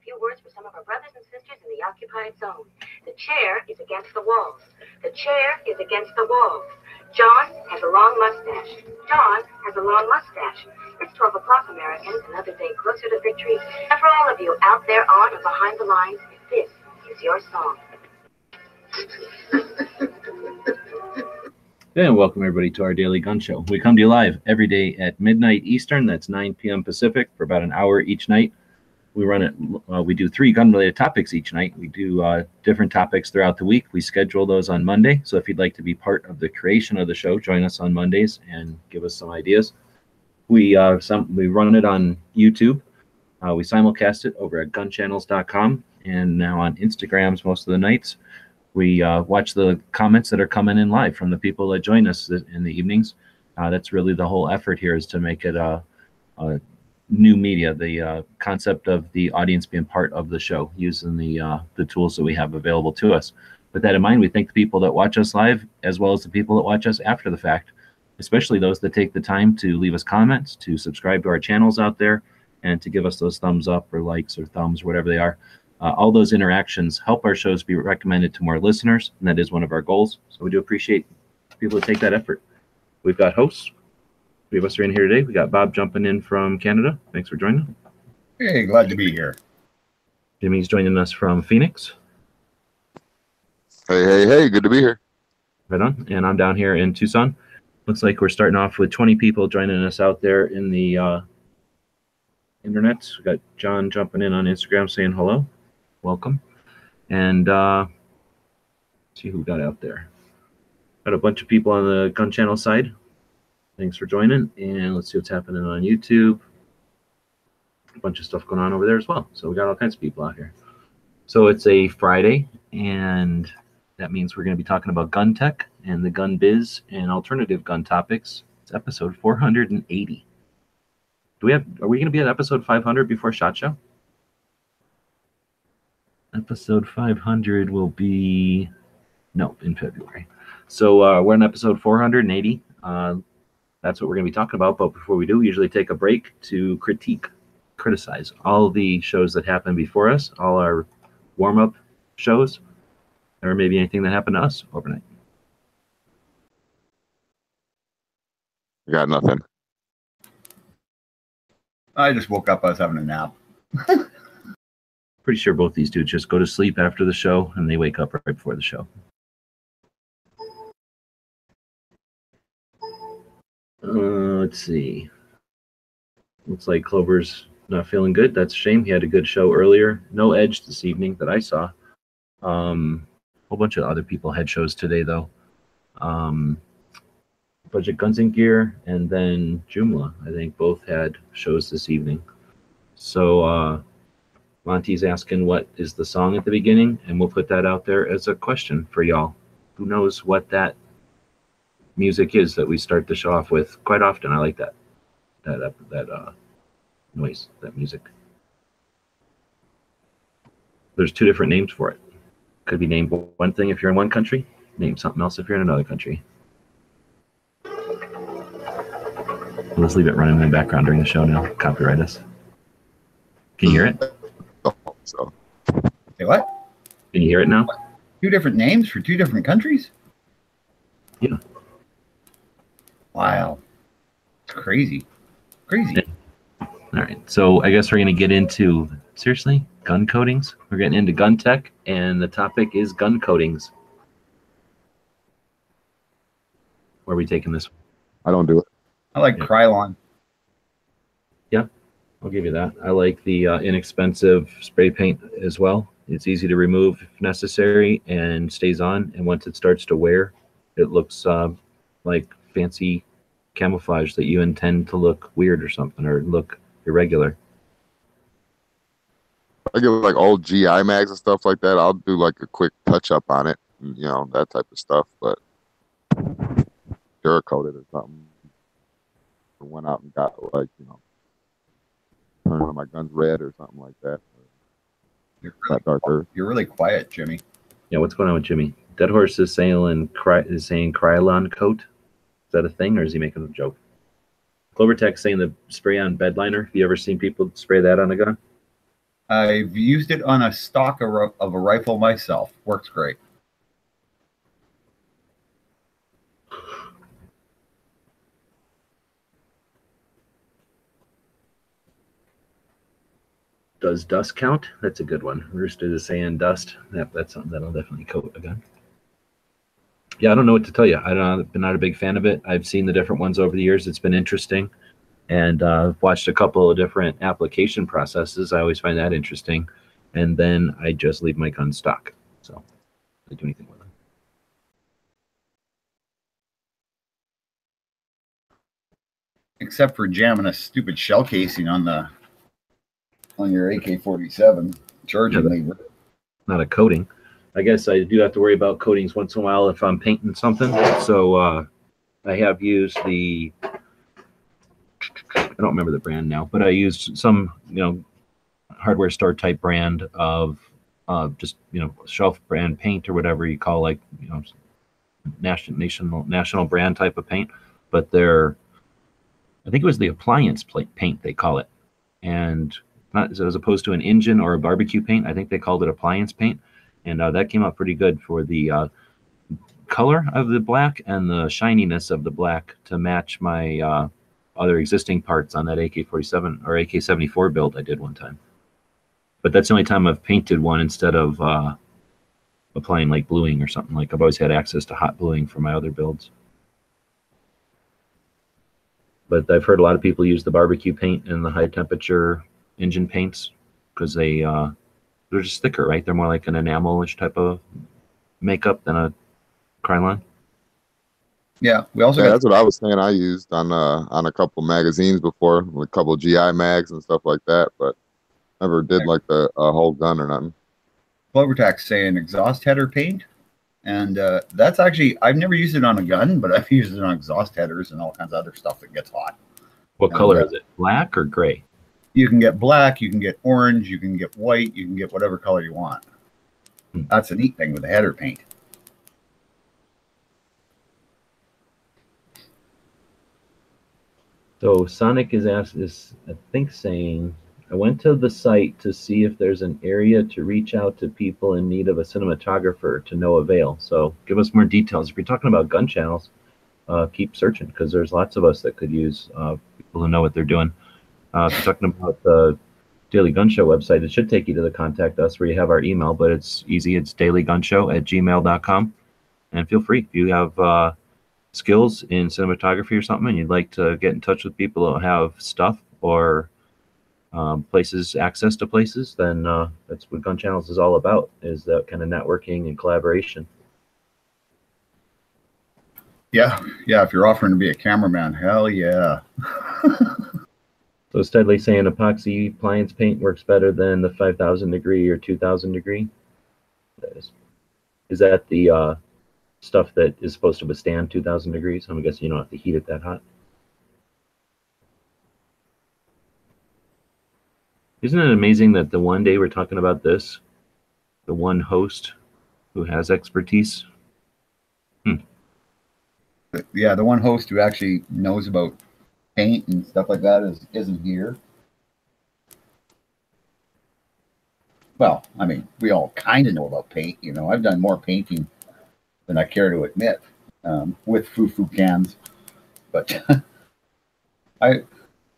few words for some of our brothers and sisters in the occupied zone. The chair is against the walls. The chair is against the walls. John has a long mustache. John has a long mustache. It's 12 o'clock, Americans, another day closer to victory. And for all of you out there on or behind the lines, this is your song. And welcome everybody to our daily gun show. We come to you live every day at midnight Eastern. That's 9 p.m. Pacific for about an hour each night. We run it. We do 3 gun-related topics each night. We do different topics throughout the week. We schedule those on Monday. So if you'd like to be part of the creation of the show, join us on Mondays and give us some ideas. We run it on YouTube. We simulcast it over at gunchannels.com and now on Instagrams most of the nights. We watch the comments that are coming in live from the people that join us in the evenings. That's really the whole effort here, is to make it a new media, the concept of the audience being part of the show using the tools that we have available to us. With that in mind, we thank the people that watch us live as well as the people that watch us after the fact, especially those that take the time to leave us comments, to subscribe to our channels out there, and to give us those thumbs up or likes or thumbs, whatever they are. All those interactions help our shows be recommended to more listeners, and that is one of our goals. So we do appreciate people who take that effort. We've got hosts. 3 of us are in here today. We got Bob jumping in from Canada. Thanks for joining. Hey, glad to be here. Jimmy's joining us from Phoenix. Hey, good to be here. Right on. And I'm down here in Tucson. Looks like we're starting off with 20 people joining us out there in the internet. We got John jumping in on Instagram saying hello. Welcome. And see who we got out there. Got a bunch of people on the Gun Channel side. Thanks for joining. And let's see what's happening on YouTube. A bunch of stuff going on over there as well. So we got all kinds of people out here. So it's a Friday, and that means we're going to be talking about gun tech and the gun biz and alternative gun topics. It's episode 480. Are we going to be at episode 500 before SHOT Show? Episode 500 will be in February. So we're on episode 480. That's what we're going to be talking about. But before we do, we usually take a break to criticize all the shows that happened before us, all our warm-up shows, or maybe anything that happened to us overnight. I got nothing. I just woke up. I was having a nap. Pretty sure both these dudes just go to sleep after the show and they wake up right before the show. Let's see. Looks like Clover's not feeling good. That's a shame. He had a good show earlier. No Edge this evening that I saw. A whole bunch of other people had shows today, though. Budget Guns and Gear and then Joomla, I think, both had shows this evening. So Monty's asking what is the song at the beginning, and we'll put that out there as a question for y'all. Who knows what that music is that we start the show off with? Quite often, I like that noise, that music. There's 2 different names for it. Could be named one thing if you're in one country, name something else if you're in another country. Let's leave it running in the background during the show now. Copyright us. Can you hear it? So. Say what? Can you hear it now? 2 different names for 2 different countries? Yeah. Wow. It's crazy. Crazy. Yeah. All right. So I guess we're going to get into, seriously, gun coatings. We're getting into gun tech, and the topic is gun coatings. Where are we taking this? I don't do it. I like Krylon. Yeah, I'll give you that. I like the inexpensive spray paint as well. It's easy to remove if necessary and stays on. And once it starts to wear, it looks like fancy camouflage that you intend to look weird or something, or look irregular. I get like old GI mags and stuff like that. I'll do like a quick touch up on it, that type of stuff. But Duracoated or something. I went out and got turned one of my guns red or something like that. You're really quiet, Jimmy. Yeah, what's going on with Jimmy? Dead Horse is saying Krylon coat. Is that a thing, or is he making a joke? Clover Tech saying the spray on bed liner. Have you ever seen people spray that on a gun? I've used it on a stock of a rifle myself. Works great. Does dust count? That's a good one. Rooster is saying dust. That's something that'll definitely coat a gun. Yeah, I don't know what to tell you. I've been not a big fan of it. I've seen the different ones over the years. It's been interesting. And I've watched a couple of different application processes. I always find that interesting. And then I just leave my gun stock. So I don't do anything with them. Except for jamming a stupid shell casing on your AK-47 charging lever. Not a coating. I guess I do have to worry about coatings once in a while if I'm painting something. So I have used the, I don't remember the brand now, but I used some, hardware store type brand of just, shelf brand paint or whatever you call, like, national brand type of paint. But I think it was the appliance paint they call it. And not as opposed to an engine or a barbecue paint, I think they called it appliance paint. And that came out pretty good for the color of the black and the shininess of the black to match my other existing parts on that AK-47 or AK-74 build I did one time. But that's the only time I've painted one instead of applying like bluing or something. Like I've always had access to hot bluing for my other builds. But I've heard a lot of people use the barbecue paint and the high temperature engine paints because they're just thicker, right? They're more like an enamelish type of makeup than a Krylon. Yeah, we also that's what I was saying. I used on a couple magazines before, a couple GI mags and stuff like that, but never did like a whole gun or nothing. Clovertax saying exhaust header paint, and that's actually, I've never used it on a gun, but I've used it on exhaust headers and all kinds of other stuff that gets hot. What color is it? Black or gray? You can get black, you can get orange, you can get white, you can get whatever color you want. That's a neat thing with the header paint. So Sonic is I think saying, I went to the site to see if there's an area to reach out to people in need of a cinematographer to no avail. So give us more details. If you're talking about gun channels, keep searching because there's lots of us that could use people who know what they're doing. If you're talking about the Daily Gun Show website, it should take you to the contact us where you have our email, but it's easy. It's dailygunshow@gmail.com. And feel free if you have skills in cinematography or something and you'd like to get in touch with people who have stuff or access to places, then that's what Gun Channels is all about, is that kind of networking and collaboration. Yeah, if you're offering to be a cameraman, hell yeah. So Steadley saying epoxy appliance paint works better than the 5,000 degree or 2,000 degree. Is that the stuff that is supposed to withstand 2,000 degrees? I'm guessing you don't have to heat it that hot. Isn't it amazing that the one day we're talking about this, the one host who has expertise? Yeah, the one host who actually knows about paint and stuff like that isn't here. Well, I mean, we all kind of know about paint. I've done more painting than I care to admit with foo-foo cans. But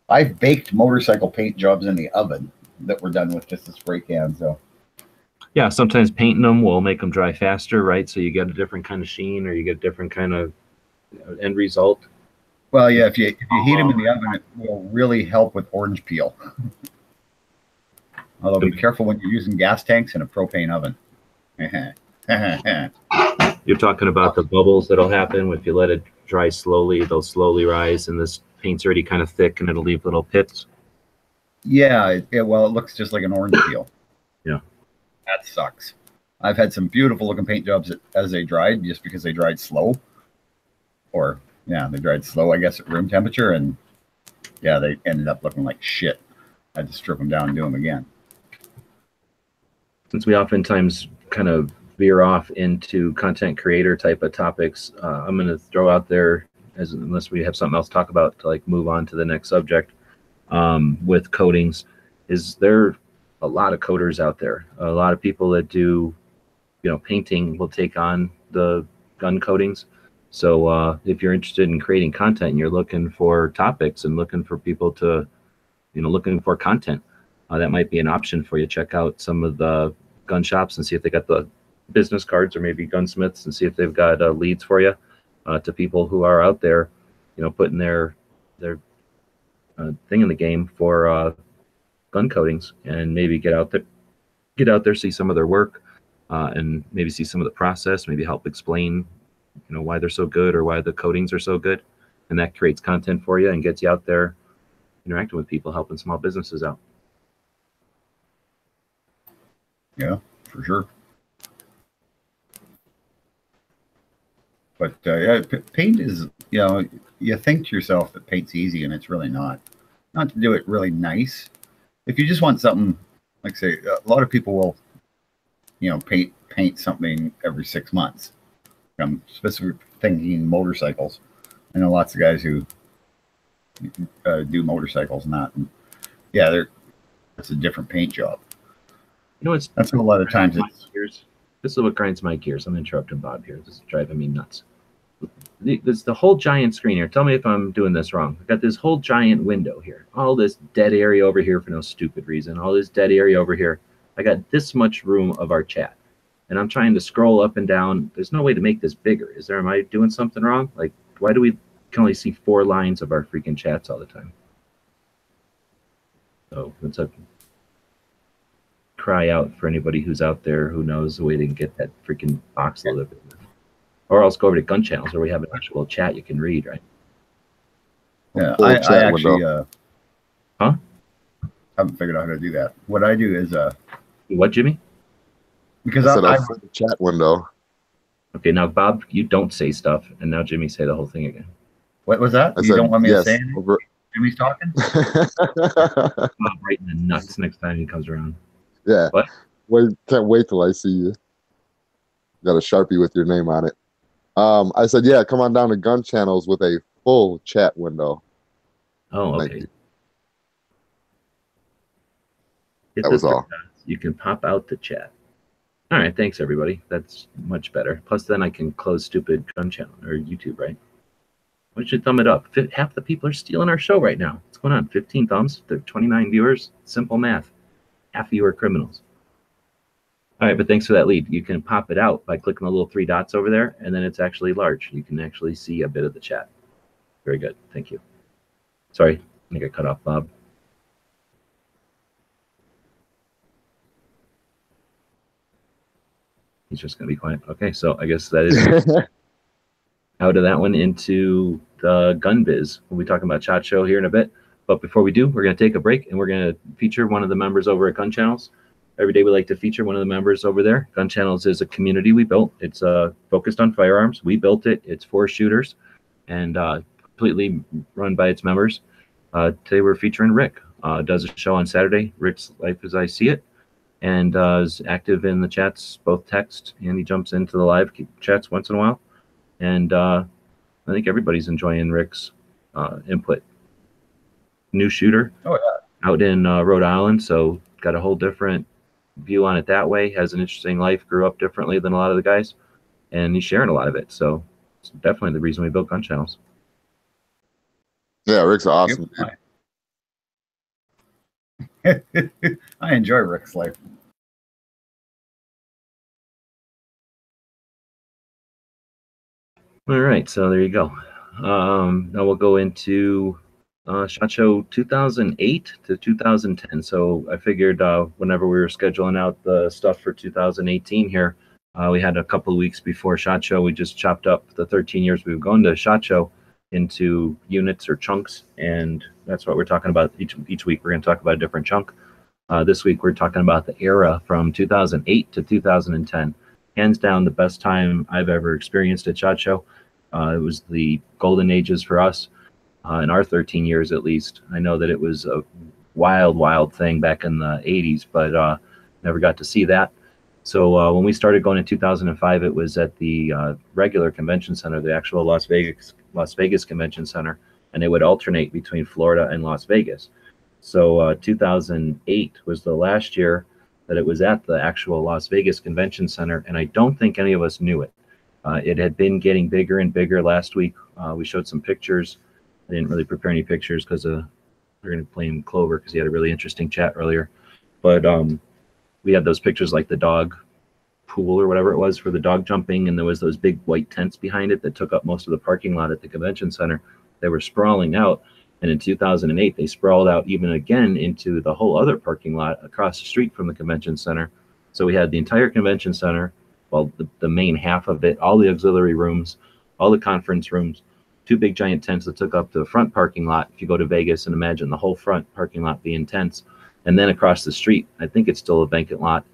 I've baked motorcycle paint jobs in the oven that were done with just a spray can. So yeah, sometimes painting them will make them dry faster, right? So you get a different kind of sheen or you get a different kind of end result. Well, yeah, if you heat them in the oven, it will really help with orange peel. Although be careful when you're using gas tanks in a propane oven. You're talking about the bubbles that'll happen if you let it dry slowly. They'll slowly rise, and this paint's already kind of thick, and it'll leave little pits. Yeah, well, it looks just like an orange peel. Yeah. That sucks. I've had some beautiful looking paint jobs as they dried, just because they dried slow. Or, yeah, they dried slow, I guess, at room temperature, and yeah, they ended up looking like shit. I had to strip them down and do them again. Since we oftentimes kind of veer off into content creator type of topics, I'm going to throw out there, unless we have something else to talk about, to like move on to the next subject with coatings. Is there a lot of coders out there. A lot of people that do, painting will take on the gun coatings. So if you're interested in creating content and you're looking for topics and looking for people to, looking for content, that might be an option for you. Check out some of the gun shops and see if they got the business cards, or maybe gunsmiths, and see if they've got leads for you, to people who are out there, putting their thing in the game for gun coatings, and maybe get out there, see some of their work, and maybe see some of the process, maybe help explain, why they're so good or why the coatings are so good. And that creates content for you and gets you out there interacting with people, helping small businesses out. Yeah, for sure. But yeah, paint is, you think to yourself that paint's easy, and it's really not. Not to do it really nice. If you just want something, like say, a lot of people will, paint something every 6 months. I'm specifically thinking motorcycles. I know lots of guys who do motorcycles and that. And yeah, it's a different paint job. That's a lot of times. This is what grinds my gears. I'm interrupting Bob here. This is driving me nuts. There's the whole giant screen here. Tell me if I'm doing this wrong. I've got this whole giant window here. All this dead area over here for no stupid reason. All this dead area over here. I got this much room of our chat. And I'm trying to scroll up and down. There's no way to make this bigger. Am I doing something wrong? Like, why do we can only see 4 lines of our freaking chats all the time? So it's a cry out for anybody who's out there who knows a way to get that freaking box a little bit. Or else go over to Gun Channels where we have an actual chat you can read, right? Yeah, I actually haven't figured out how to do that. What I do is what, Jimmy? Because I full chat window. Okay, now Bob, you don't say stuff, and now Jimmy say the whole thing again. What was that? You don't want me to say anything? Jimmy's talking? Bob right in the nuts next time he comes around. Yeah. What? Can't wait till I see you. Got a Sharpie with your name on it. I said, yeah, come on down to Gun Channels with a full chat window. Oh, okay. That was all. You can pop out the chat. All right, thanks everybody. That's much better. Plus, then I can close stupid Gun Channel or YouTube, right? We should thumb it up. Half the people are stealing our show right now. What's going on? 15 thumbs. There are 29 viewers. Simple math. Half of you are criminals. All right, but thanks for that lead. You can pop it out by clicking the little 3 dots over there, and then it's actually large. You can actually see a bit of the chat. Very good. Thank you. Sorry, I think I cut off Bob. He's just going to be quiet. Okay, so I guess that is out of that one into the gun biz. We'll be talking about SHOT Show here in a bit. But before we do, we're going to take a break, and we're going to feature one of the members over at Gun Channels. Every day we like to feature one of the members over there. Gun Channels is a community we built. It's focused on firearms. We built it. It's for shooters and completely run by its members. Today we're featuring Rick. Does a show on Saturday, Rick's Life as I See It, and is active in the chats, both text, and he jumps into the live chats once in a while. And I think everybody's enjoying Rick's input. New shooter out in Rhode Island, so got a whole different view on it that way. Has an interesting life, grew up differently than a lot of the guys, and he's sharing a lot of it. So it's definitely the reason we built Gun Channels. Yeah, Rick's awesome. I enjoy Rick's life. All right, so there you go. Now we'll go into SHOT Show 2008 to 2010. So I figured whenever we were scheduling out the stuff for 2018 here, we had a couple of weeks before SHOT Show. We just chopped up the 13 years we've gone to SHOT Show into units or chunks, and that's what we're talking about each week. We're going to talk about a different chunk. This week we're talking about the era from 2008 to 2010. Hands down the best time I've ever experienced at SHOT Show. It was the golden ages for us. In our 13 years, at least. I know that it was a wild thing back in the 80s, but never got to see that. So when we started going in 2005, it was at the regular convention center, the actual Las Vegas Convention Center, and it would alternate between Florida and Las Vegas. So 2008 was the last year that it was at the actual Las Vegas Convention Center, and I don't think any of us knew it. It had been getting bigger and bigger. Last week, we showed some pictures. I didn't really prepare any pictures because we're going to blame Clover because he had a really interesting chat earlier. But we had those pictures like the dog pool or whatever it was for the dog jumping, and there was those big white tents behind it that took up most of the parking lot at the convention center. They were sprawling out, and in 2008 they sprawled out even again into the whole other parking lot across the street from the convention center. So we had the entire convention center, well, the main half of it, all the auxiliary rooms, all the conference rooms, two big giant tents that took up the front parking lot. If you go to Vegas and imagine the whole front parking lot being tents, and then across the street, I think it's still a vacant lot,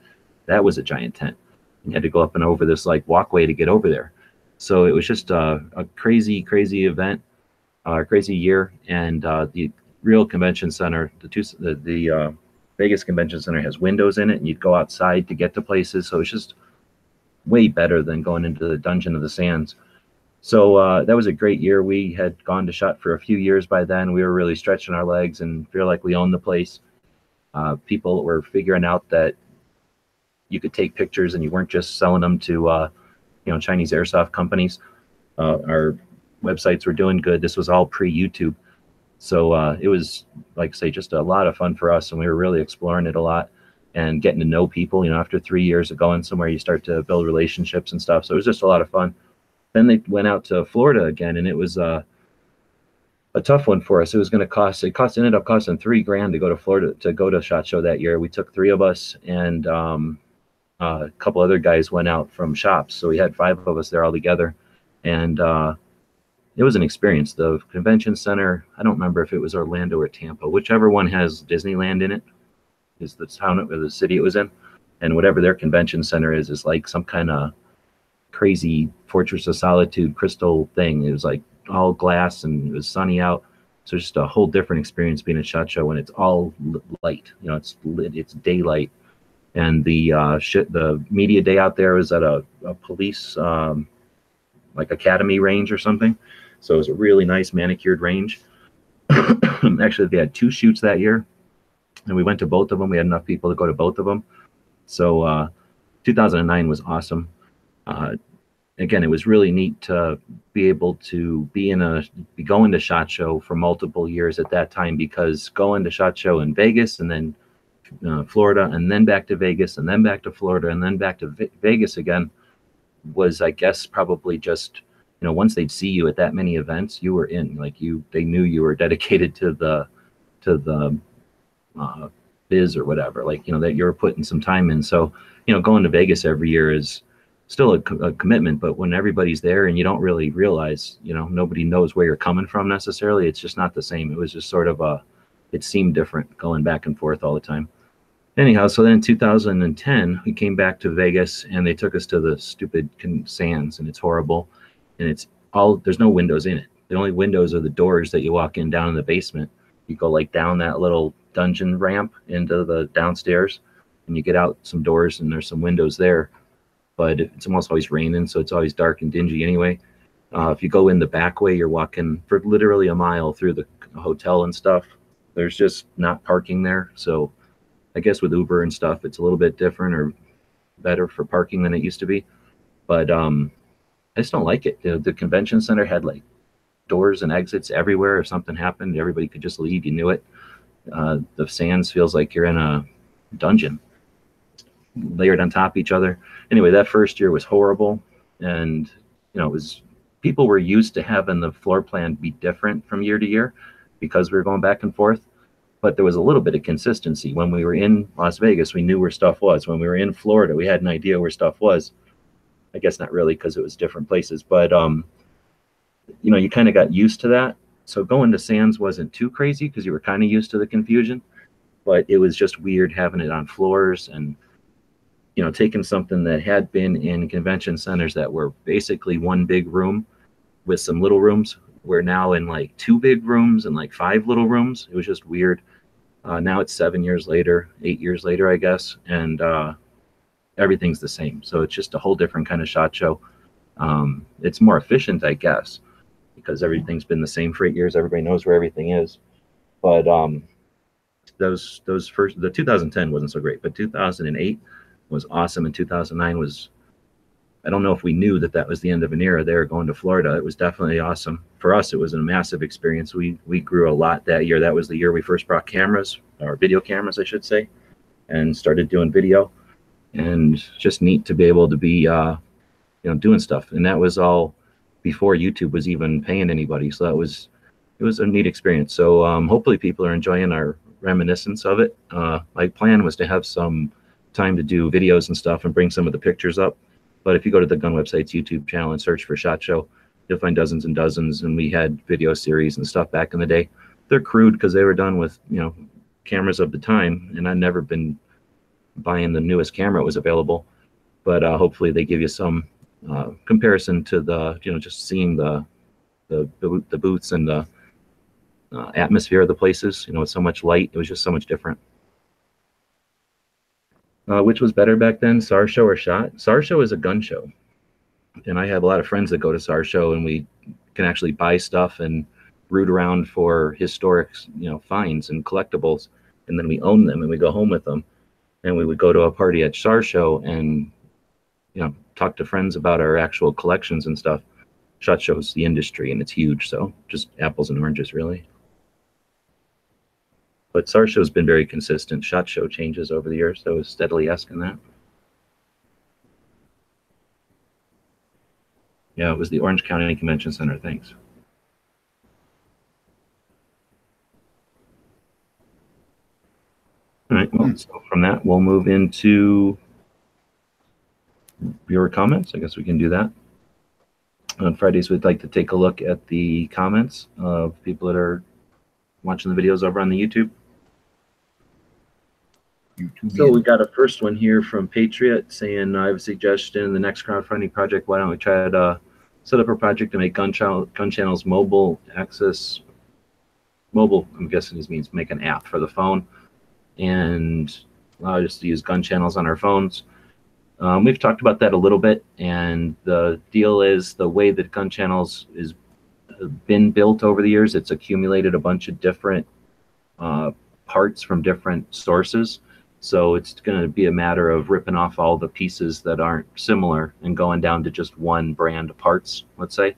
that was a giant tent. You had to go up and over this like walkway to get over there. So it was just a crazy, crazy event, a crazy year. And the real convention center, the Vegas Convention Center has windows in it, and you'd go outside to get to places. So it's just way better than going into the Dungeon of the Sands. So that was a great year. We had gone to SHOT for a few years by then. We were really stretching our legs and feel like we owned the place. People were figuring out that you could take pictures and you weren't just selling them to Chinese airsoft companies. Our websites were doing good. This was all pre-YouTube. So it was, like I say, just a lot of fun for us, and we were really exploring it a lot and getting to know people. After 3 years of going somewhere, you start to build relationships and stuff. So it was just a lot of fun. Then they went out to Florida again, and it was a tough one for us. It was going to cost, ended up costing $3,000 to go to Florida, to go to SHOT Show that year. We took 3 of us, and a couple other guys went out from shops. So we had 5 of us there all together. And it was an experience. The convention center, I don't remember if it was Orlando or Tampa, whichever one has Disneyland in it, is the town or the city it was in. And whatever their convention center is like some kind of crazy Fortress of Solitude crystal thing. It was like all glass and it was sunny out. So just a whole different experience being at SHOT Show when it's all light. It's lit, it's daylight. And the media day out there was at a police like academy range or something. So it was a really nice manicured range. Actually, they had 2 shoots that year, and we went to both of them. We had enough people to go to both of them. So 2009 was awesome. Again, it was really neat to be able to be going to SHOT Show for multiple years at that time, because going to SHOT Show in Vegas and then Florida and then back to Vegas and then back to Florida and then back to Vegas again was, I guess, probably just, once they'd see you at that many events, you were in. Like they knew you were dedicated to the biz or whatever, that you were putting some time in. So, going to Vegas every year is still a commitment, but when everybody's there and you don't really realize, nobody knows where you're coming from necessarily, it's just not the same. It was just sort of it seemed different going back and forth all the time. Anyhow, so then in 2010, we came back to Vegas and they took us to the stupid Sands, and it's horrible. And there's no windows in it. The only windows are the doors that you walk in down in the basement. You go down that little dungeon ramp into the downstairs, and you get out some doors and there's some windows there. But it's almost always raining, so it's always dark and dingy anyway. If you go in the back way, you're walking for literally a mile through the hotel and stuff. There's just not parking there. So I guess with Uber and stuff, it's a little bit different or better for parking than it used to be. But I just don't like it. The convention center had doors and exits everywhere. If something happened, everybody could just leave. You knew it. The Sands feels like you're in a dungeon, layered on top of each other. Anyway, that first year was horrible. And, people were used to having the floor plan be different from year to year because we were going back and forth. But there was a little bit of consistency. When we were in Las Vegas, we knew where stuff was. When we were in Florida, we had an idea where stuff was. I guess not really, because it was different places. But, you kind of got used to that. So going to Sands wasn't too crazy because you were kind of used to the confusion. But it was just weird having it on floors and, taking something that had been in convention centers that were basically one big room with some little rooms. We're now in 2 big rooms and 5 little rooms. It was just weird. Now it's 7 years later, 8 years later, I guess. And everything's the same. So it's just a whole different kind of SHOT Show. It's more efficient, I guess, because everything's been the same for 8 years. Everybody knows where everything is. But those first, the 2010 wasn't so great, but 2008 was awesome, and 2009 was, I don't know if we knew that that was the end of an era there going to Florida. It was definitely awesome. For us, it was a massive experience. We grew a lot that year. That was the year we first brought cameras, or video cameras, I should say, and started doing video. And just neat to be able to be, doing stuff. And that was all before YouTube was even paying anybody. So it was a neat experience. So hopefully people are enjoying our reminiscence of it. My plan was to have some time to do videos and stuff and bring some of the pictures up. But if you go to the Gun Website's YouTube channel and search for SHOT Show, you'll find dozens and dozens. And we had video series and stuff back in the day. They're crude because they were done with, cameras of the time. And I've never been buying the newest camera that was available. But hopefully they give you some comparison to the, just seeing the booths and the atmosphere of the places. With so much light, it was just so much different. Which was better back then, SAR Show or SHOT? SAR Show is a gun show, and I have a lot of friends that go to SAR Show, and we can actually buy stuff and root around for historic, finds and collectibles, and then we own them and we go home with them, and we would go to a party at SAR Show and talk to friends about our actual collections and stuff. SHOT Show's the industry, and it's huge, so just apples and oranges, really. But SAR Show's been very consistent. SHOT Show changes over the years, so I was steadily asking that. Yeah, it was the Orange County Convention Center. Thanks. All right, well, so from that, we'll move into your comments. I guess we can do that. On Fridays, we'd like to take a look at the comments of people that are watching the videos over on the YouTube. So we got a first one here from Patriot saying, I have a suggestion in the next crowdfunding project. Why don't we try to set up a project to make gun channels mobile access? Mobile, I'm guessing this means make an app for the phone and allow us to use gun channels on our phones. We've talked about that a little bit, and the deal is the way that gun channels is been built over the years, it's accumulated a bunch of different parts from different sources. So it's going to be a matter of ripping off all the pieces that aren't similar and going down to just one brand of parts, let's say.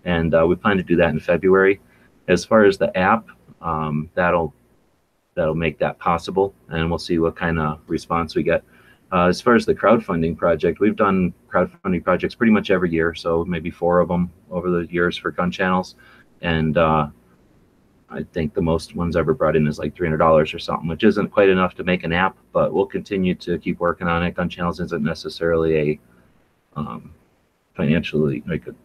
And we plan to do that in February. As far as the app, that'll make that possible, and we'll see what kind of response we get. As far as the crowdfunding project, we've done crowdfunding projects pretty much every year, so maybe 4 of them over the years for gun channels. And I think the most ones ever brought in is like $300 or something, which isn't quite enough to make an app, but we'll continue to keep working on it. Gun channels isn't necessarily a financially like a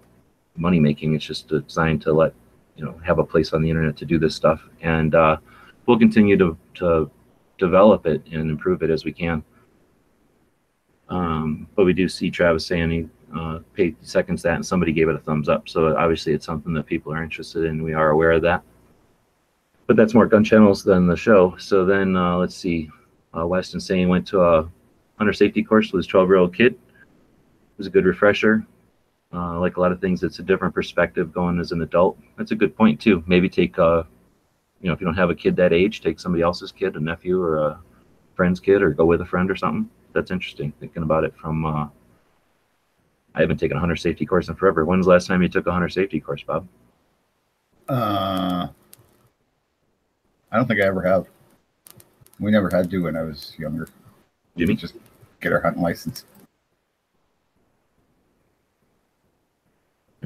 money making. It's just designed to let have a place on the internet to do this stuff, and we'll continue to develop it and improve it as we can. But we do see Travis saying he seconds that, and somebody gave it a thumbs up. So obviously it's something that people are interested in. We are aware of that. But that's more gun channels than the show. So then let's see. Weston saying went to a hunter safety course with his 12-year-old kid. It was a good refresher. Like a lot of things, it's a different perspective going as an adult. That's a good point too. Maybe take if you don't have a kid that age, take somebody else's kid, a nephew or a friend's kid, or go with a friend or something. That's interesting, thinking about it from, I haven't taken a hunter safety course in forever. When's the last time you took a hunter safety course, Bob? I don't think I ever have. We never had to when I was younger. Jimmy? Just get our hunting license.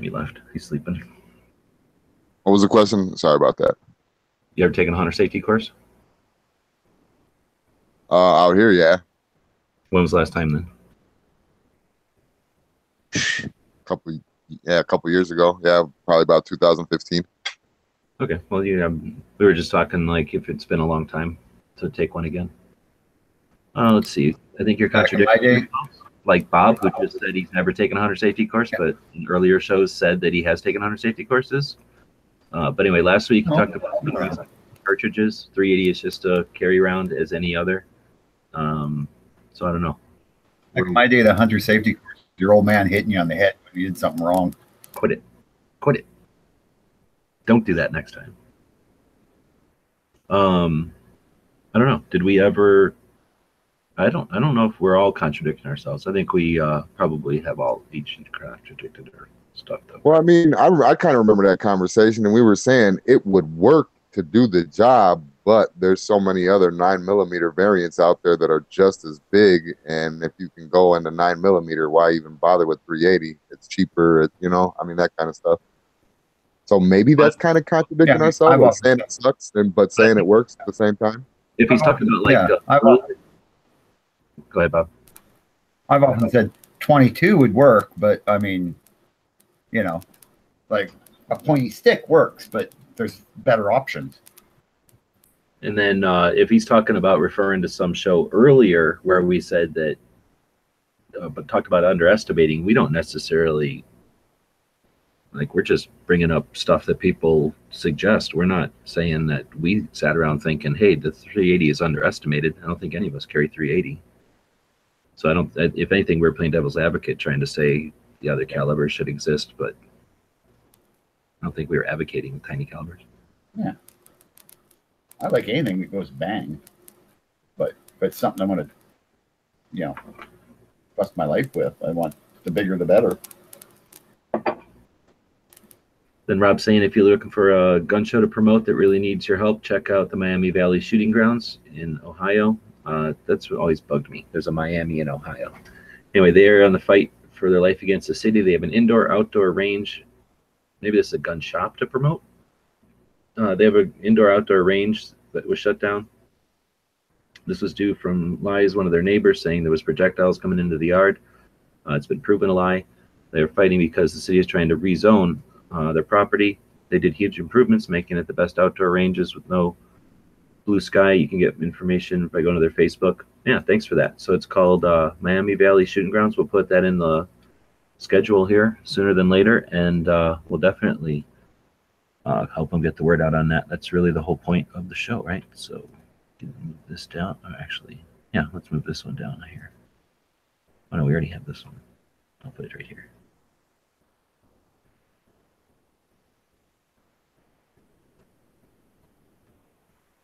He left. He's sleeping. What was the question? Sorry about that. You ever taken a hunter safety course? Out here, yeah. When was the last time then? A couple years ago. Yeah, probably about 2015. Okay. Well, we were just talking like if it's been a long time to take one again. Let's see. I think you're contradicting like Bob, who just said he's never taken a hunter safety course, but in earlier shows said that he has taken hunter safety courses. But anyway, last week we talked about cartridges. 380 is just a carry round as any other. So I don't know. Like my day, the hunter safety course, your old man hitting you on the head when you did something wrong. Quit it. Quit it. Don't do that next time. I don't know. Did we ever? I don't know if we're all contradicting ourselves. I think we probably have all each contradicted our stuff though. Well, I mean, I kind of remember that conversation, and we were saying it would work to do the job, but there's so many other 9mm variants out there that are just as big. And if you can go into 9mm, why even bother with 380? It's cheaper, you know. I mean, that kind of stuff. So maybe that's kind of contradicting ourselves, like saying it sucks, but saying it works at the same time. If he's talking about like, go ahead, Bob. I've often said 22 would work, but I mean, you know, like a pointy stick works, but there's better options. And then if he's talking about referring to some show earlier where we said that, but talked about underestimating, we don't necessarily, like, we're just bringing up stuff that people suggest. We're not saying that we sat around thinking, hey, the 380 is underestimated. I don't think any of us carry 380. So I don't, if anything, we're playing devil's advocate trying to say the other calibers should exist, but I don't think we were advocating tiny calibers. Yeah. I like anything that goes bang, but if it's something I want to, you know, bust my life with, I want the bigger the better. Then Rob's saying, if you're looking for a gun show to promote that really needs your help, check out the Miami Valley Shooting Grounds in Ohio. That's what always bugged me. There's a Miami in Ohio. Anyway, they are on the fight for their life against the city. They have an indoor-outdoor range. Maybe this is a gun shop to promote. They have an indoor-outdoor range that was shut down. This was due from lies, one of their neighbors saying there was projectiles coming into the yard. It's been proven a lie. They're fighting because the city is trying to rezone their property. They did huge improvements, making it the best outdoor ranges with no blue sky. You can get information by going to their Facebook. Yeah, thanks for that. So it's called Miami Valley Shooting Grounds. We'll put that in the schedule here sooner than later, and we'll definitely help them get the word out on that. That's really the whole point of the show, right? So move this down. Or actually, yeah, let's move this one down here. Oh no, we already have this one. I'll put it right here.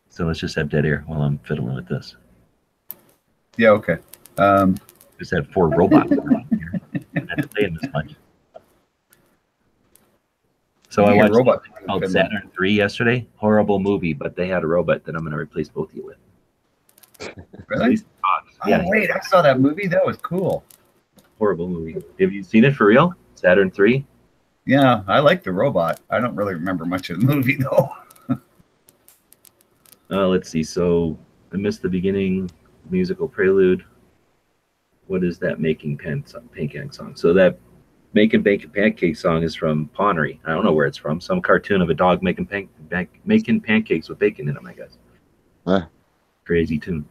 So let's just have dead air while I'm fiddling with this. Yeah, okay. Just have 4 robots around here. I'm not saying this much. So I watched a robot called Saturn 3 yesterday. Horrible movie, but they had a robot that I'm going to replace both of you with. Really? Yeah. Oh, wait, I saw that movie. That was cool. Horrible movie. Have you seen it for real? Saturn 3? Yeah, I like the robot. I don't really remember much of the movie, though. Let's see. So I missed the beginning musical prelude. What is that Making Pancake song? So that Making Pancake song is from Pawnery. I don't know where it's from. Some cartoon of a dog making pancakes with bacon in them, I guess. Crazy tune.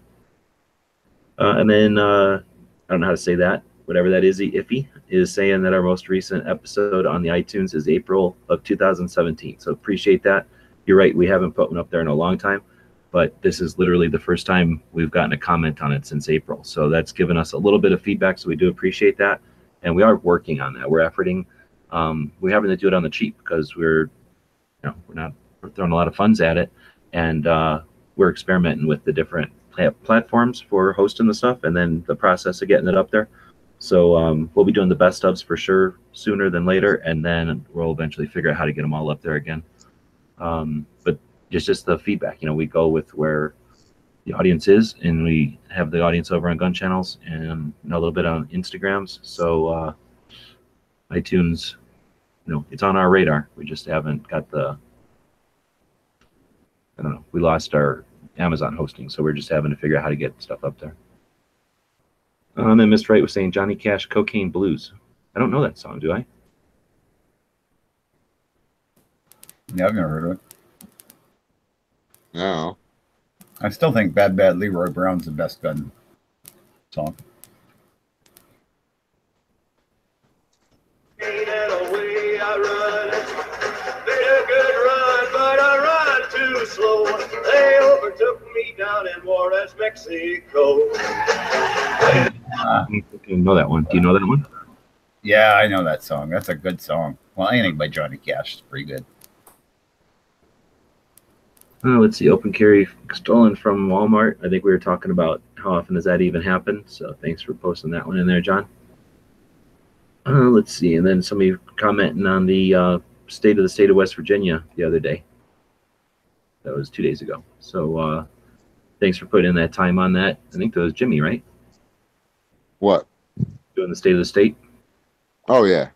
And then I don't know how to say that. Whatever that is, Iffy is saying that our most recent episode on the iTunes is April of 2017. So appreciate that. You're right. We haven't put one up there in a long time, but this is literally the first time we've gotten a comment on it since April. So that's given us a little bit of feedback. So we do appreciate that. And we are working on that. We're efforting. We're having to do it on the cheap because we're throwing a lot of funds at it. And we're experimenting with the different platforms for hosting the stuff and then the process of getting it up there. So we'll be doing the best ofs for sure sooner than later. And then we'll eventually figure out how to get them all up there again. But it's just the feedback. We go with where the audience is, and we have the audience over on gun channels and a little bit on Instagrams. So iTunes, it's on our radar. We just haven't got we lost our Amazon hosting, so we're just having to figure out how to get stuff up there. And then Mr. Wright was saying Johnny Cash, Cocaine Blues. I don't know that song, do I? Yeah, I've never heard of it. No. I still think Bad Bad Leroy Brown's the best gun song. Slow. They overtook me down in Juarez, Mexico. I didn't know that one. Do you know that one? Yeah, I know that song. That's a good song. Well, anything by Johnny Cash is pretty good. Let's see. Open carry stolen from Walmart. I think we were talking about how often does that even happen. So thanks for posting that one in there, John. Let's see. And then somebody commenting on the state of West Virginia the other day. That was 2 days ago. So thanks for putting in that time on that. I think that was Jimmy, right? What? Doing the state of the state. Oh yeah.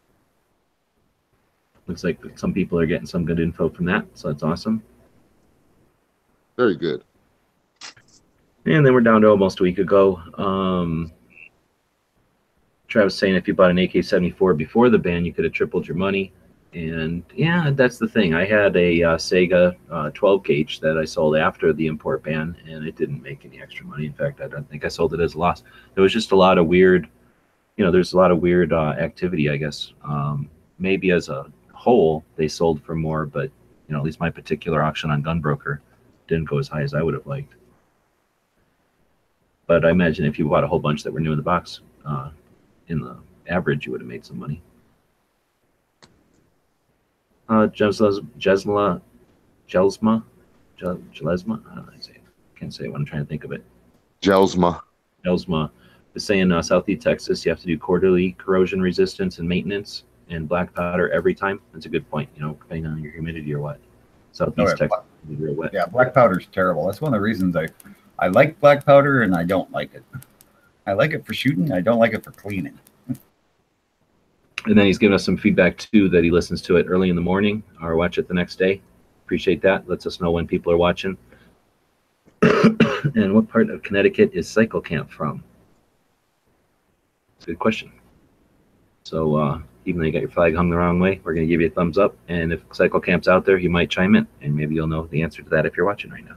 Looks like some people are getting some good info from that, so that's awesome. Very good. And then we're down to almost a week ago. Travis saying if you bought an AK-74 before the ban, you could have tripled your money. And yeah, that's the thing. I had a Sega 12 gauge that I sold after the import ban, and it didn't make any extra money. In fact, I don't think I sold it as a loss. There was just a lot of weird, there's a lot of weird activity, I guess. Maybe as a whole, they sold for more, but at least my particular auction on Gunbroker didn't go as high as I would have liked. But I imagine if you bought a whole bunch that were new in the box, in the average, you would have made some money. Jelsma, I can't say it when I'm trying to think of it. Jelsma is saying Southeast Texas, you have to do quarterly corrosion resistance and maintenance and black powder every time. That's a good point, depending on your humidity or what. Southeast Texas is real wet. Yeah, black powder is terrible. That's one of the reasons I like black powder and I don't like it. I like it for shooting. I don't like it for cleaning. And then he's giving us some feedback too that he listens to it early in the morning or watch it the next day. Appreciate that. Lets us know when people are watching. And what part of Connecticut is Cycle Camp from? It's a good question. So even though you got your flag hung the wrong way, we're going to give you a thumbs up. And if Cycle Camp's out there, you might chime in, and maybe you'll know the answer to that if you're watching right now.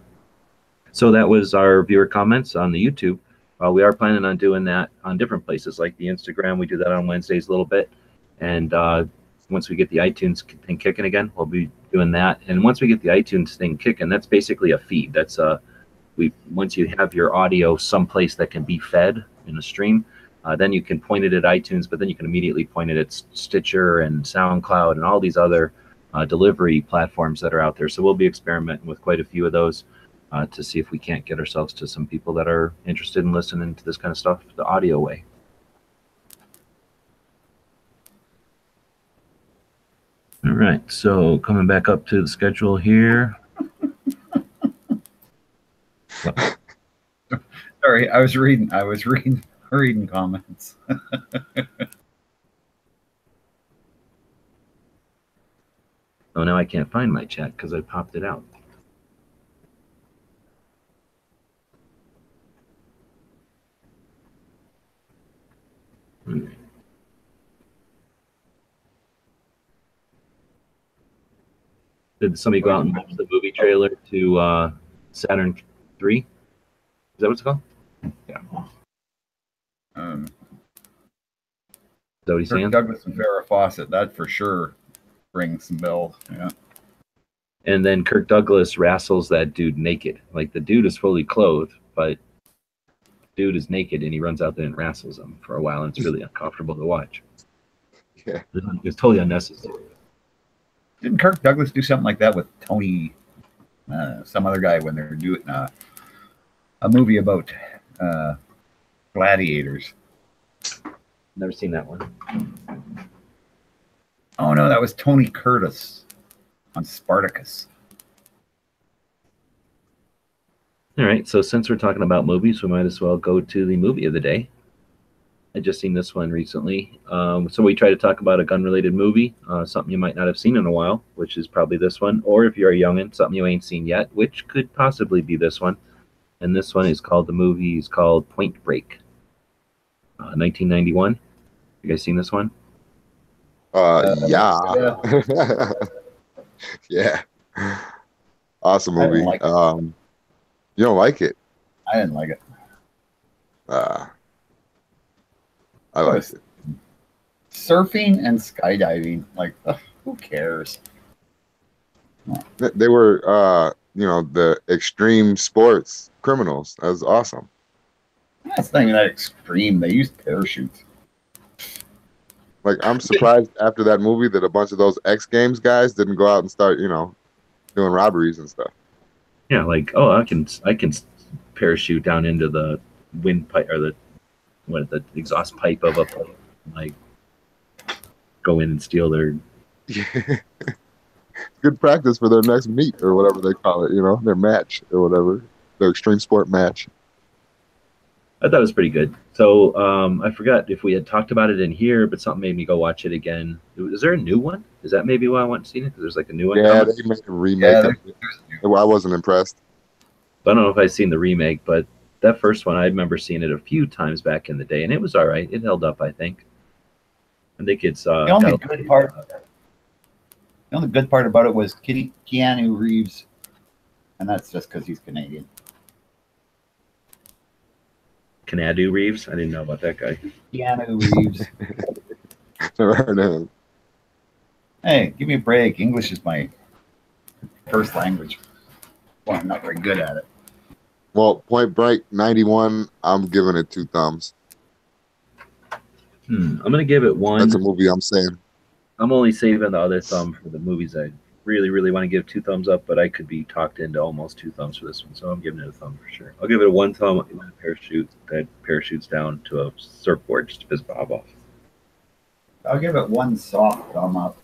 So that was our viewer comments on the YouTube. We are planning on doing that on different places, like the Instagram. We do that on Wednesdays a little bit. And once we get the iTunes thing kicking again, we'll be doing that. And once we get the iTunes thing kicking, that's basically a feed. That's once you have your audio someplace that can be fed in a stream, then you can point it at iTunes, but then you can immediately point it at Stitcher and SoundCloud and all these other delivery platforms that are out there. So we'll be experimenting with quite a few of those to see if we can't get ourselves to some people that are interested in listening to this kind of stuff the audio way. All right, so coming back up to the schedule here. Sorry, I was reading comments. Oh, now I can't find my chat because I popped it out. Did somebody go out and watch the movie trailer to Saturn 3? Is that what it's called? Yeah. Is that what he's saying? Douglas and Farrah Fawcett, that for sure rings some bells. Yeah. And then Kirk Douglas wrestles that dude naked. Like the dude is fully clothed, but dude is naked and he runs out there and wrestles him for a while, and it's really uncomfortable to watch. Yeah. It's totally unnecessary. Didn't Kirk Douglas do something like that with Tony, some other guy, when they were doing a movie about gladiators? Never seen that one. Oh no, that was Tony Curtis on Spartacus. All right, so since we're talking about movies, we might as well go to the movie of the day. I just seen this one recently. So we try to talk about a gun-related movie, something you might not have seen in a while, which is probably this one. Or if you're a youngin', something you ain't seen yet, which could possibly be this one. And this one is called, the movie is called Point Break, 1991. You guys seen this one? Yeah. Yeah. Awesome movie. Like you don't like it? I didn't like it. I liked it. Surfing and skydiving, like, who cares? They were, the extreme sports criminals. That was awesome. It's not even that extreme. They used parachutes. Like, I'm surprised after that movie that a bunch of those X Games guys didn't go out and start, doing robberies and stuff. Yeah, like, oh, I can parachute down into the wind pipe or the exhaust pipe of a plane, like go in and steal their. Good practice for their next meet or whatever they call it. You know, their match or whatever, their extreme sport match. I thought it was pretty good. So I forgot if we had talked about it in here, but something made me go watch it again. Is there a new one? Is that maybe why I want to see it? Because there's like a new one Yeah, coming. they made a remake of it. Well, I wasn't impressed. I don't know if I've seen the remake, but that first one I remember seeing it a few times back in the day, and it was all right. It held up, I think. I think it's The only good part. The only good part about it was Keanu Reeves, and that's just because he's Canadian. Canadu Reeves. I didn't know about that guy. Keanu Reeves. Never heard of him. Hey, give me a break. English is my first language. Well, I'm not very good at it. Well, Point Break 91, I'm giving it 2 thumbs. I'm gonna give it one. That's a movie I'm saying. I'm only saving the other thumb for the movies I really, really want to give 2 thumbs up, but I could be talked into almost 2 thumbs for this one, so I'm giving it a thumb for sure. I'll give it a 1 thumb in a parachute that parachutes down to a surfboard just to piss Bob off. I'll give it 1 soft thumb up.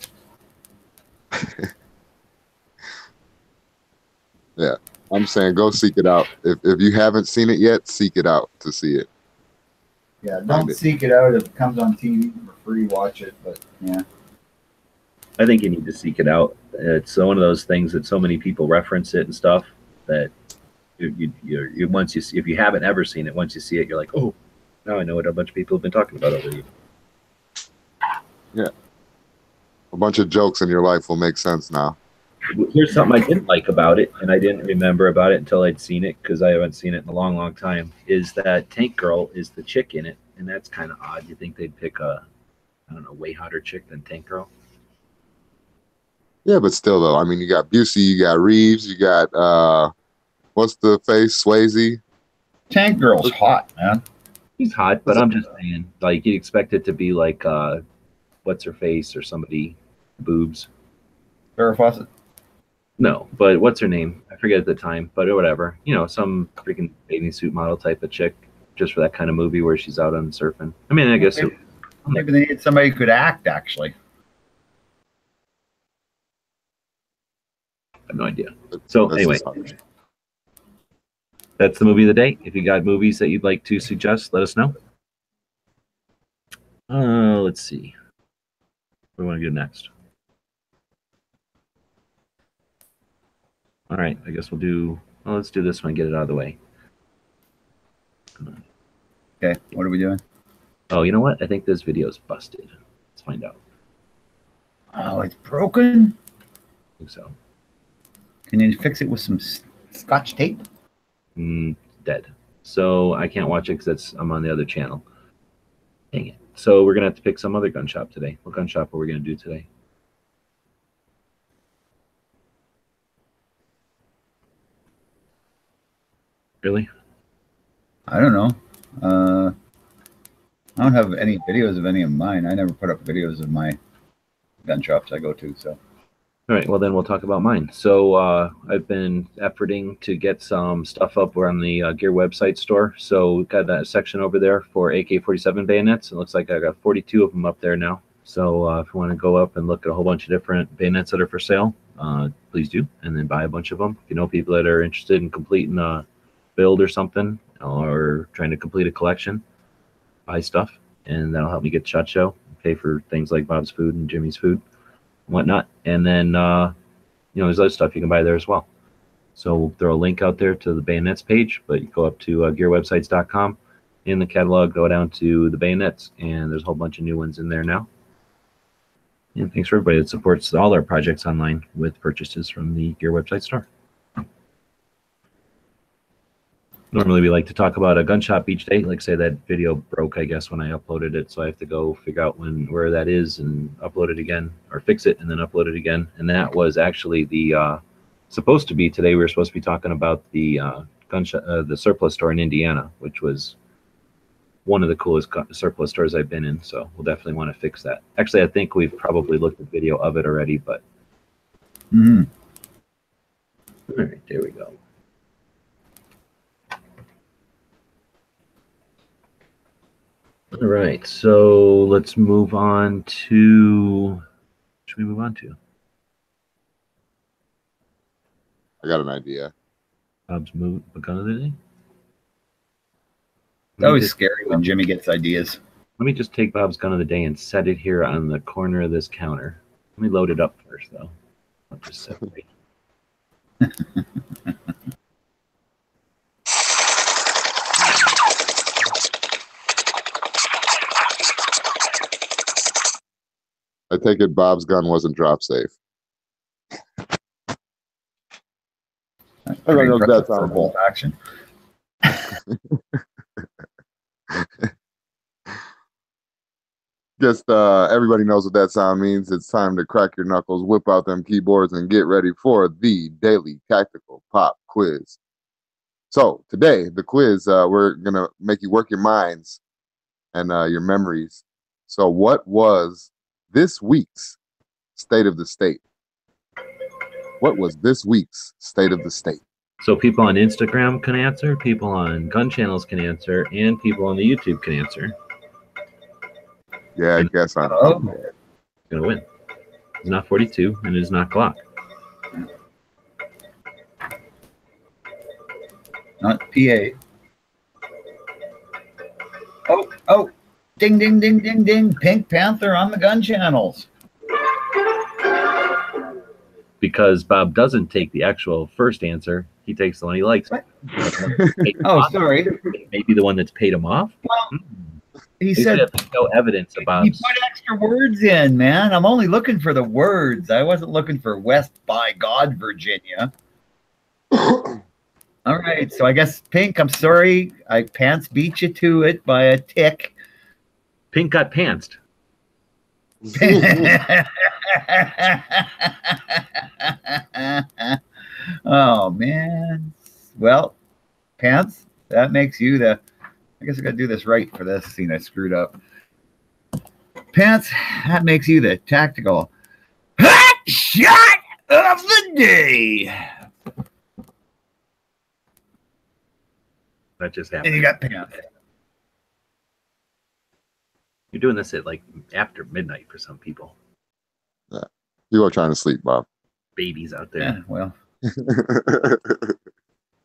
Yeah, I'm saying go seek it out. If you haven't seen it yet, seek it out to see it. Yeah, don't seek it out. If it comes on TV for free, watch it. But yeah, I think you need to seek it out. It's one of those things that so many people reference it and stuff that you once you see, if you haven't ever seen it, once you see it, you're like, oh, now I know what a bunch of people have been talking about over the years. Yeah, a bunch of jokes in your life will make sense now. Here's something I didn't like about it, and I didn't remember about it until I'd seen it because I haven't seen it in a long, long time. Is that Tank Girl is the chick in it, and that's kind of odd. You think they'd pick a, I don't know, way hotter chick than Tank Girl? Yeah, but still though, I mean, you got Busey, you got Reeves, you got what's the face, Swayze. Tank Girl's hot, man. He's hot, but I'm just saying, like you'd expect it to be like what's her face or somebody, boobs. Farrah Fawcett. No, but what's her name? I forget at the time, but whatever. You know, some freaking bathing suit model type of chick, just for that kind of movie where she's out on surfing. I mean, I guess Maybe they need somebody who could act. Actually, I have no idea. So That's anyway, that's the movie of the day. If you got movies that you'd like to suggest, let us know. Let's see. What do we want to do next? All right, I guess we'll do. Well, let's do this one and get it out of the way. okay. What are we doing? Oh, you know what? I think this video is busted. Let's find out. Oh, it's broken. I think so. Can you fix it with some Scotch tape? Dead. So I can't watch it because I'm on the other channel. Dang it. So we're gonna have to pick some other gun shop today. What gun shop are we gonna do today? Really? I don't know. I don't have any videos of any of mine. I never put up videos of my gun shops I go to. So. All right. Well, then we'll talk about mine. So I've been efforting to get some stuff up on the Gear website store. So we've got a section over there for AK-47 bayonets. It looks like I got 42 of them up there now. So if you want to go up and look at a whole bunch of different bayonets that are for sale, please do, and then buy a bunch of them. If you know people that are interested in completing a build or something, or trying to complete a collection, buy stuff, and that'll help me get SHOT Show, pay for things like Bob's Food and Jimmy's Food and whatnot. And then there's other stuff you can buy there as well. So we'll throw a link out there to the bayonets page, but you go up to gearwebsites.com. In the catalog, go down to the bayonets, and there's a whole bunch of new ones in there now. And thanks for everybody that supports all our projects online with purchases from the Gear website store. Normally we like to talk about a gun shop each day. Like I say, that video broke, I guess, when I uploaded it, so I have to go figure out where that is and upload it again, or fix it and then upload it again. And that was actually the supposed to be today. We were supposed to be talking about the the surplus store in Indiana, which was one of the coolest surplus stores I've been in. So we'll definitely want to fix that. Actually, I think we've probably looked at video of it already, but all right, there we go. All right, so let's move on to. Should we move on to I got an idea. Bob's gun of the day? It's always scary when Jimmy gets ideas. Let me just take Bob's gun of the day and set it here on the corner of this counter. Let me load it up first, though. I'll just separate. I take it Bob's gun wasn't drop safe. Pretty know impressive that's for on bolt action. Just everybody knows what that sound means. It's time to crack your knuckles, whip out them keyboards, and get ready for the daily tactical pop quiz. So today, the quiz, we're gonna make you work your minds and your memories. So, what was this week's state of the state? What was this week's state of the state? So people on Instagram can answer, people on gun channels can answer, and people on the YouTube can answer. Yeah, I guess I Oh, Gonna win. It's not 42, and it is not Glock. not PA. Oh, ding, ding, ding, ding, ding. Pink Panther on the gun channels. Because Bob doesn't take the actual first answer, he takes the one he likes. Oh, sorry. Maybe the one that's paid him off. Well, he He said said no evidence about. he put extra words in, man. I'm only looking for the words. I wasn't looking for West by God, Virginia. All right, so I guess Pink, I'm sorry. I pants beat you to it by a tick. Pink got pantsed. Oh, man. Well, Pants, that makes you the... I guess I got to do this right for this scene I screwed up. Pants, that makes you the tactical hot shot of the day. That just And happened. you got Pants. You're doing this at like after midnight for some people. You are trying to sleep, Bob. Babies out Yeah, there. well,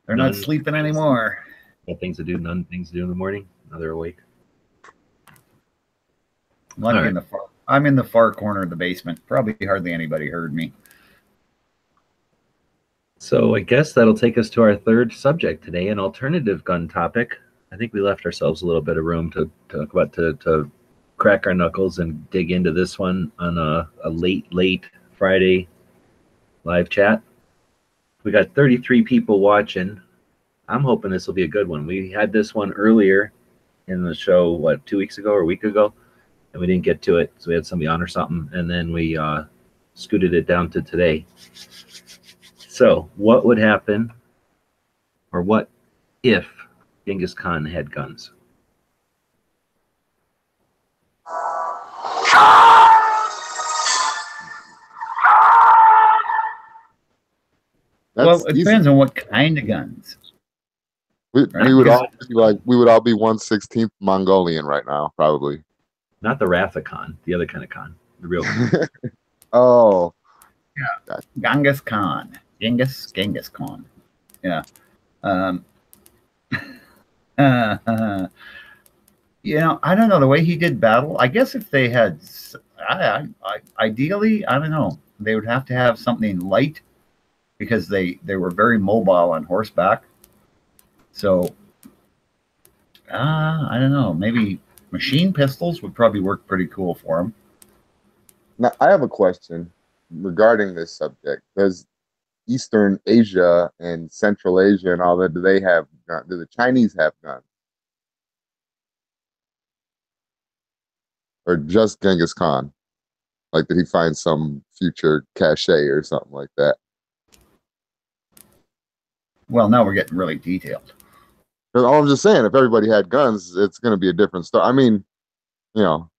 they're not sleeping anymore. Got things to do, none things to do in the morning. Now they're awake. Lucky All right. in the far, I'm in the far corner of the basement. Probably hardly anybody heard me. So I guess that'll take us to our third subject today, an alternative gun topic. I think we left ourselves a little bit of room to talk about, to crack our knuckles and dig into this one on a late Friday live chat. We got 33 people watching. I'm hoping this will be a good one. We had this one earlier in the show, what, 2 weeks ago or a week ago, and we didn't get to it. So we had somebody on or something, and then we scooted it down to today. So what would happen, or what if Genghis Khan had guns? Well, it depends on what kind of guns. We Right? would all be like, we would all be 1/16th Mongolian right now, probably. Not the Wrath of Khan, the other kind of Khan, the real Khan. Oh, Genghis Khan. Genghis Khan. Yeah. You know, I don't know the way he did battle. I guess if they had, ideally, I don't know, they would have to have something light because they were very mobile on horseback. So, I don't know. Maybe machine pistols would probably work pretty cool for him. now I have a question regarding this subject. Does Eastern Asia and Central Asia and all that, do they have guns? Do the Chinese have guns? Or just Genghis Khan? Like, did he find some future cache or something like that? Well, now we're getting really detailed. 'Cause all I'm just saying, if everybody had guns, it's going to be a different story. I mean, you know,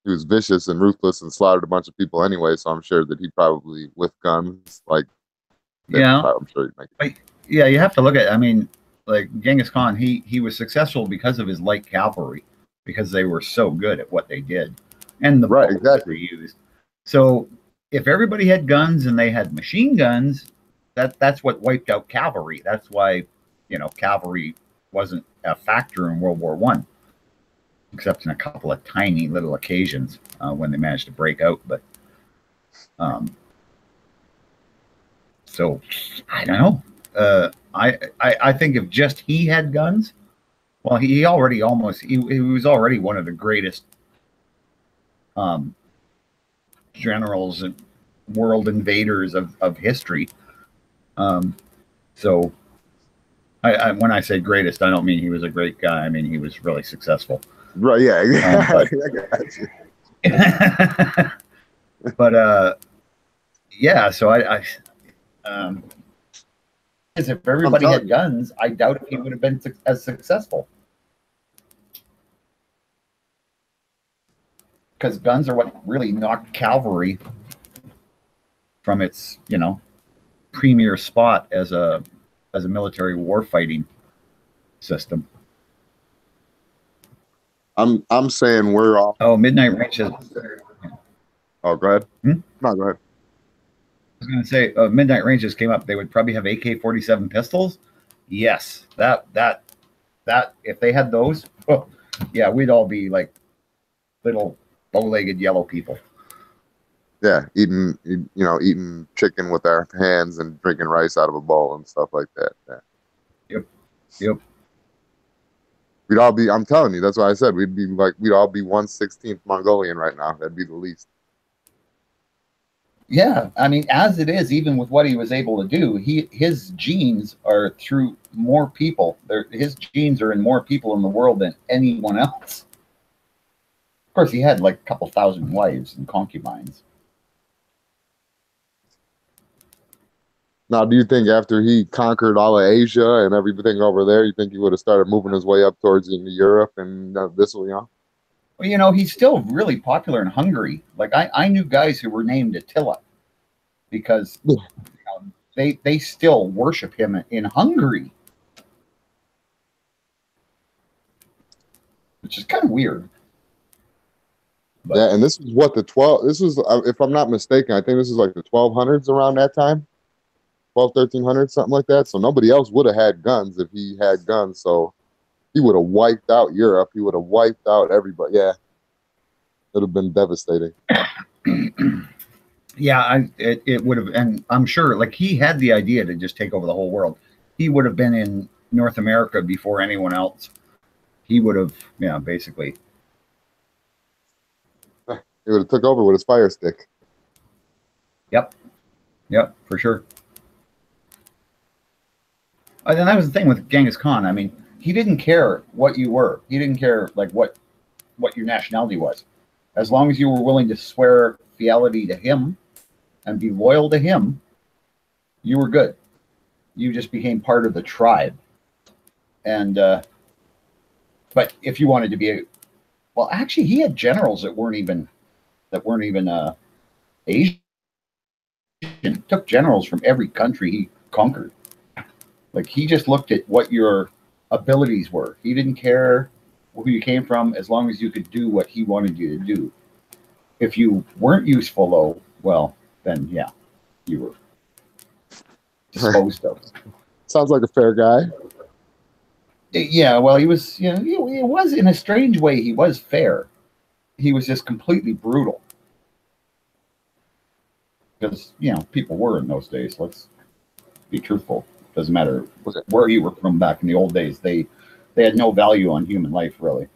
he was vicious and ruthless and slaughtered a bunch of people anyway, so I'm sure that he probably, with guns, like, Yeah. I'm sure he'd make it. Yeah, you have to look at, I mean, like Genghis Khan, he was successful because of his light cavalry. because they were so good at what they did and the Right, bullets exactly. they used. So if everybody had guns and they had machine guns, that's what wiped out cavalry. That's why, cavalry wasn't a factor in World War One, except in a couple of tiny little occasions when they managed to break out. But so I don't know. I think if just he had guns, well, he was already one of the greatest generals and world invaders of history. So when I say greatest, I don't mean he was a great guy. I mean he was really successful. Right, yeah. But, but yeah, so if everybody had guns, I doubt if he would have been as successful. Because guns are what really knocked cavalry from its, premier spot as a military warfighting system. I'm saying we're off. Oh, Midnight Ranges. Oh, go ahead. No, go ahead. I was going to say, Midnight Ranges came up. They would probably have AK-47 pistols. Yes, that if they had those, oh, yeah, we'd all be like little bow-legged yellow people. Yeah, eating chicken with our hands and drinking rice out of a bowl and stuff like that. Yeah. Yep. We'd all be. I'm telling you, that's why I said we'd all be 1/16th Mongolian right now. That'd be the least. Yeah, I mean, as it is, even with what he was able to do, his genes are through more people. His genes are in more people in the world than anyone else. Of course, he had like a couple thousand wives and concubines. Now, do you think after he conquered all of Asia and everything over there, you think he would have started moving his way up towards into Europe and this way on? Well, he's still really popular in Hungary. Like I knew guys who were named Attila because they still worship him in Hungary, which is kind of weird. But, yeah, and this is what this was, if I'm not mistaken, I think this is like the 1200s around that time. 1300, something like that. So nobody else would have had guns if he had guns. So he would have wiped out Europe. He would have wiped out everybody. Yeah. It would have been devastating. Yeah, it would have. And I'm sure, like, he had the idea to just take over the whole world. He would have been in North America before anyone else. He would have, basically. He would have took over with his fire stick. Yep, for sure. And that was the thing with Genghis Khan. I mean, he didn't care what you were. He didn't care like what your nationality was. As long as you were willing to swear fealty to him and be loyal to him, you were good. You just became part of the tribe. And but if you wanted to be actually, he had generals that weren't even Asian. He took generals from every country he conquered. Like, he just looked at what your abilities were. He didn't care who you came from as long as you could do what he wanted you to do. If you weren't useful, though, well, then, yeah, you were disposed of. Sounds like a fair guy. Yeah, well, he was, he was, in a strange way, he was fair. He was just completely brutal. Because, people were in those days. Let's be truthful. Doesn't matter where you were from back in the old days. They had no value on human life, really.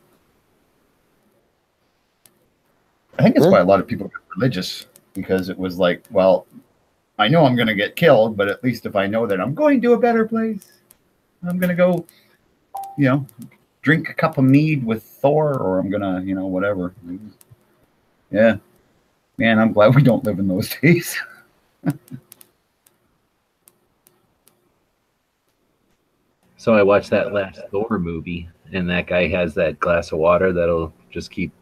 I think that's why a lot of people get religious, because it was like, well, I know I'm going to get killed, but at least if I know that I'm going to a better place, I'm going to go, drink a cup of mead with Thor, or I'm going to, whatever. Yeah. Man, I'm glad we don't live in those days. So I watched that last Thor movie, and that guy has that glass of water that'll just keep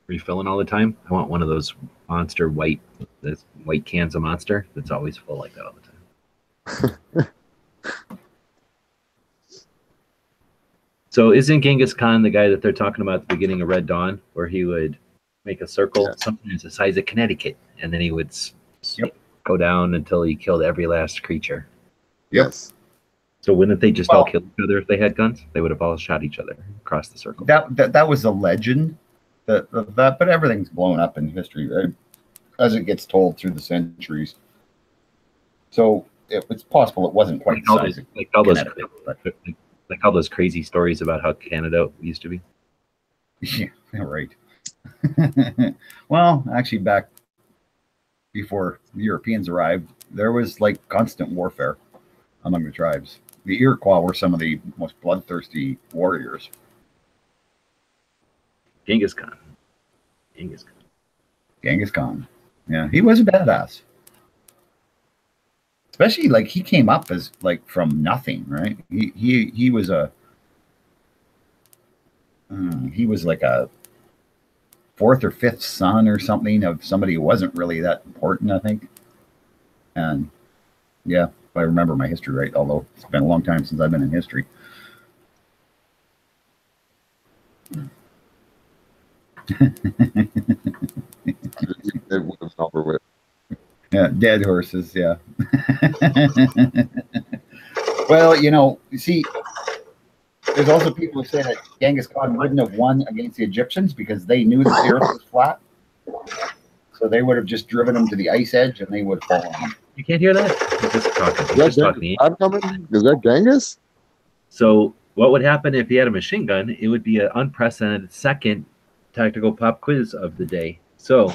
refilling all the time. I want one of those Monster white cans of Monster that's always full like that all the time. So isn't Genghis Khan the guy that they're talking about at the beginning of Red Dawn, where he would make a circle, Yes. something the size of Connecticut, and then he would Yep. go down until he killed every last creature? Yep. Yes. So wouldn't they just all Well- kill each other if they had guns? They would have all shot each other across the circle. That was a legend. But everything's blown up in history, right? As it gets told through the centuries. So it's possible it wasn't quite the size of Connecticut, but like all those crazy stories about how Canada used to be. yeah, right. Well, actually, back before the Europeans arrived, there was like constant warfare among the tribes. The Iroquois were some of the most bloodthirsty warriors. Genghis Khan. Genghis Khan. Genghis Khan. Yeah, he was a badass. Especially like he came up as like from nothing, right? He was he was like a fourth or fifth son or something of somebody who wasn't really that important, I think. And yeah, if I remember my history right, although it's been a long time since I've been in history. It would have been over with. Yeah, dead horses, yeah. Well, you see, there's also people who say that Genghis Khan wouldn't have won against the Egyptians because they knew that the earth was flat. So they would have just driven them to the ice edge and they would fall on. You can't hear that? He's just talking. He's Is just that talking. Genghis Khan coming? Is that Genghis? So what would happen if he had a machine gun? It would be an unprecedented second tactical pop quiz of the day. So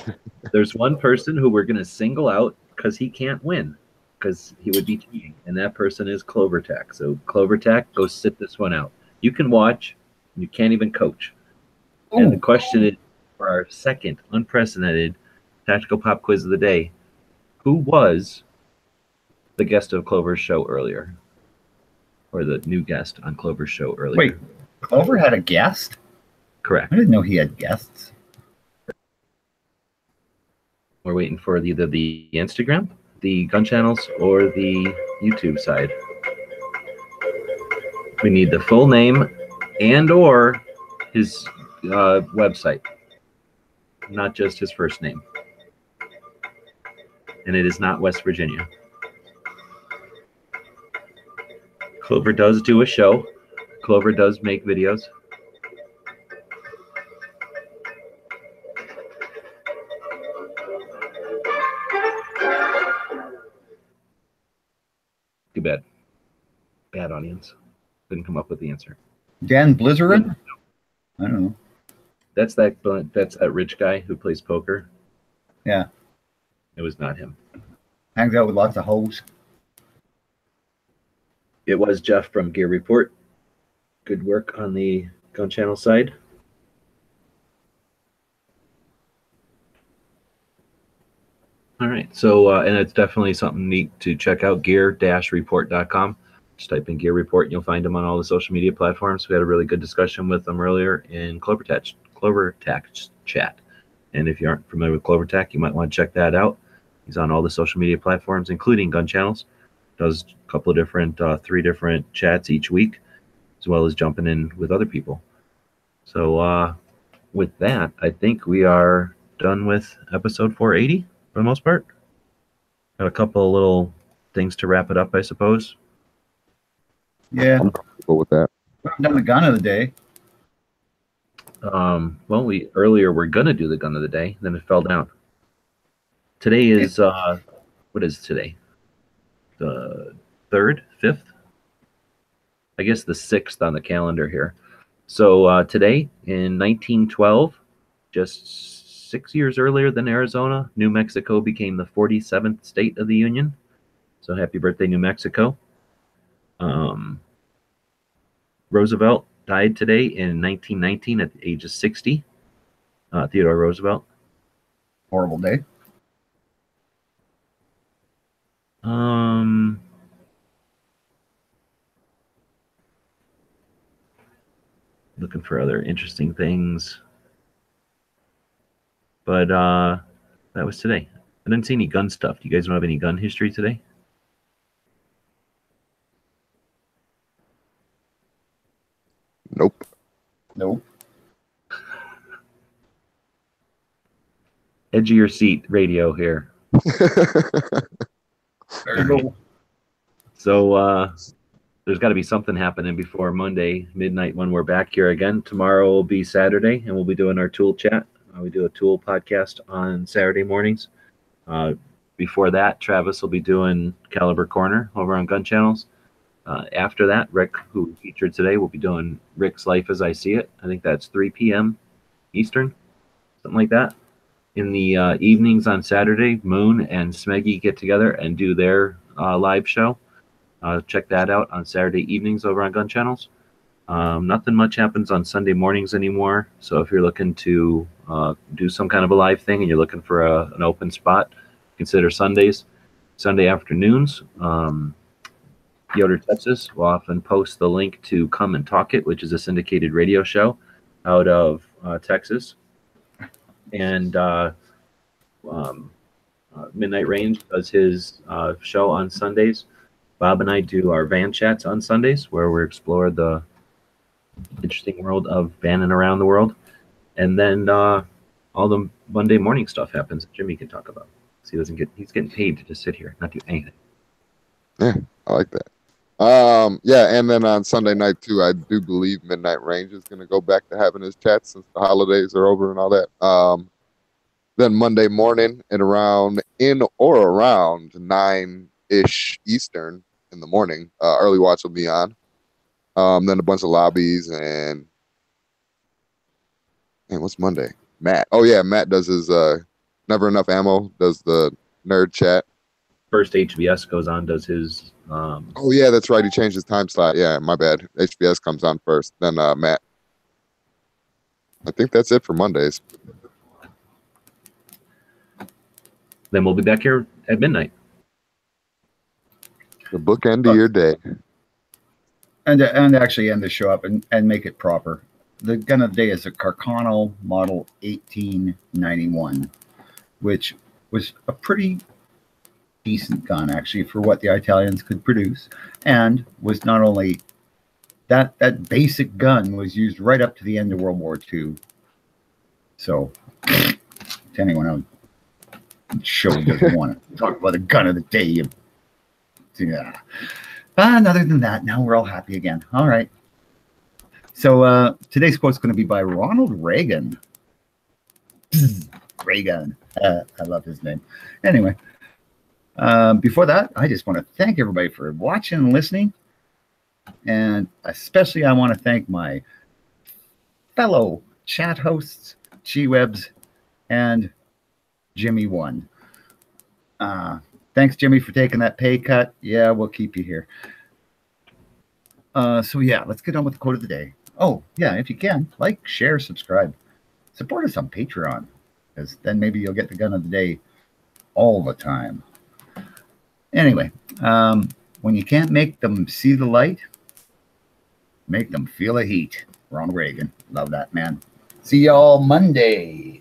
there's one person who we're going to single out because he can't win, because he would be cheating, and that person is Clovertack. So Clovertack, go sit this one out. You can watch, you can't even coach. And the question is, for our second unprecedented tactical pop quiz of the day, who was the guest of Clover's show earlier? Or the new guest on Clover's show earlier? Wait, Clover had a guest? Correct. I didn't know he had guests. We're waiting for either the Instagram, the gun channels, or the YouTube side. We need the full name and or his website, not just his first name. And it is not West Virginia. Clover does do a show. Clover does make videos. Too bad. Bad audience. Couldn't come up with the answer. Dan Blizzarin? I don't know. That's that rich guy who plays poker. Yeah. It was not him. Hangs out with lots of hoes. It was Jeff from Gear Report. Good work on the gun channel side. All right. So, and it's definitely something neat to check out, gear-report.com. Just type in Gear Report and you'll find them on all the social media platforms. We had a really good discussion with them earlier in Clovertack chat. And if you aren't familiar with Clovertack, you might want to check that out. He's on all the social media platforms, including gun channels. Does a couple of different, 3 different chats each week, as well as jumping in with other people. So with that, I think we are done with episode 480 for the most part. Got a couple of little things to wrap it up, I suppose. Yeah. I'm comfortable with that. We haven't done the gun of the day. Well, we earlier were gonna do the gun of the day, then it fell down. Today is what is today? The 3rd, 5th? I guess the 6th on the calendar here. So today in 1912, just 6 years earlier than Arizona, New Mexico became the 47th state of the Union. So happy birthday, New Mexico. Roosevelt died today in 1919 at the age of 60. Theodore Roosevelt. Horrible day. Looking for other interesting things. But that was today. I didn't see any gun stuff. Do you guys don't have any gun history today? Nope. Nope. Edge of your seat radio here. There you go. So there's got to be something happening before Monday midnight when we're back here again. Tomorrow will be Saturday, and we'll be doing our tool chat. We do a tool podcast on Saturday mornings. Before that, Travis will be doing Caliber Corner over on Gun Channels. After that, Rick, who featured today, will be doing Rick's Life as I See It. I think that's 3 p.m. Eastern, something like that. In the evenings on Saturday, Moon and Smeggy get together and do their live show. Check that out on Saturday evenings over on Gun Channels. Nothing much happens on Sunday mornings anymore. So if you're looking to do some kind of a live thing and you're looking for an open spot, consider Sundays. Sunday afternoons, Yoder, Texas will often post the link to Come and Talk It, which is a syndicated radio show out of Texas. And Midnight Range does his show on Sundays. Bob and I do our van chats on Sundays, where we explore the interesting world of vanning around the world. And then all the Monday morning stuff happens that Jimmy can talk about. So he's getting paid to just sit here, not do anything. Yeah, I like that. Yeah, and then on Sunday night too, I do believe Midnight Range is going to go back to having his chats since the holidays are over and all that. Then Monday morning in or around 9-ish Eastern in the morning, early watch will be on. Then a bunch of lobbies and what's Monday? Matt. Oh yeah, Matt does his Never Enough Ammo, does the nerd chat. First HBS goes on, does his oh yeah, that's right. He changed his time slot. Yeah, my bad. HBS comes on first, then Matt. I think that's it for Mondays. Then we'll be back here at midnight. The bookend of your day. And actually end the show up and make it proper. The gun of the day is a Carcano model 1891, which was a pretty decent gun actually for what the Italians could produce, and was not only that basic gun was used right up to the end of World War II. So to anyone on the show who doesn't want to talk about the gun of the day, yeah. And other than that, now we're all happy again. All right. So today's quote is going to be by Ronald Reagan. Reagan. I love his name. Anyway, before that, I just want to thank everybody for watching and listening. And especially I want to thank my fellow chat hosts, G-Webs, and Jimmy One. Thanks, Jimmy, for taking that pay cut. Yeah, we'll keep you here. So yeah, let's get on with the quote of the day. Oh, yeah, if you can, like, share, subscribe. Support us on Patreon, because then maybe you'll get the gun of the day all the time. Anyway, when you can't make them see the light, make them feel the heat. Ronald Reagan. Love that, man. See y'all Monday.